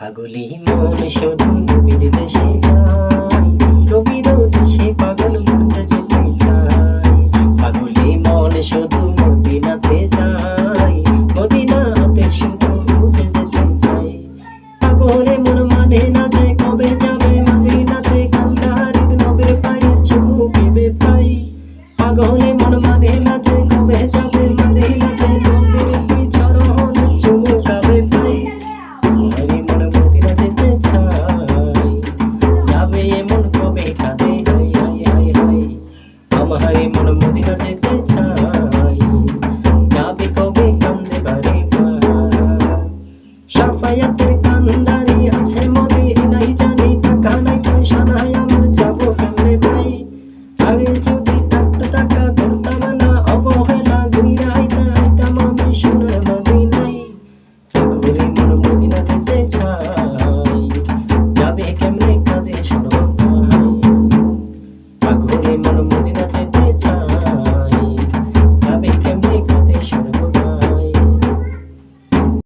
পাগলি মন শুধু নবীর দেশে যায়, নবীর দেশে পাগল মনটা যেতে চায়। পাগলি মন শুধু মদিনাতে যায়, মদিনাতে শুধু উঠে যেতে চায়। পাগলে মন মানে না যে কবে যাবে মদিনাতে, কান্দারির নবীর পায়ে চুমু দেবে পাই। পাগলে মন মানে না যে কবে যাবে মদিনাতে, নবীর দুই চরণে চুমু খাবে পাই। আমারি মন মদিনা যেতে চায়, যাবে এমন কবে কাঁদে হাই হাই হাই হাই। আমারি মন মদিনা যেতে চায়, যাবে কবে কান্দে বারে বার। সাফায়াতের কান্দারি আছে মদিনায় জানি, টাকা নাই পয়সা নাই আমার যাবো কেমনে ভাই। আরে যদি টাকা করতাম না অবহেলা, ঘুরে আইতাম আমি সোনার মদিনায়। পাগলে মন মদিনা যেতে চায়, যাবে কেমনে কাঁদে শোনো ভাই। পাগলে মন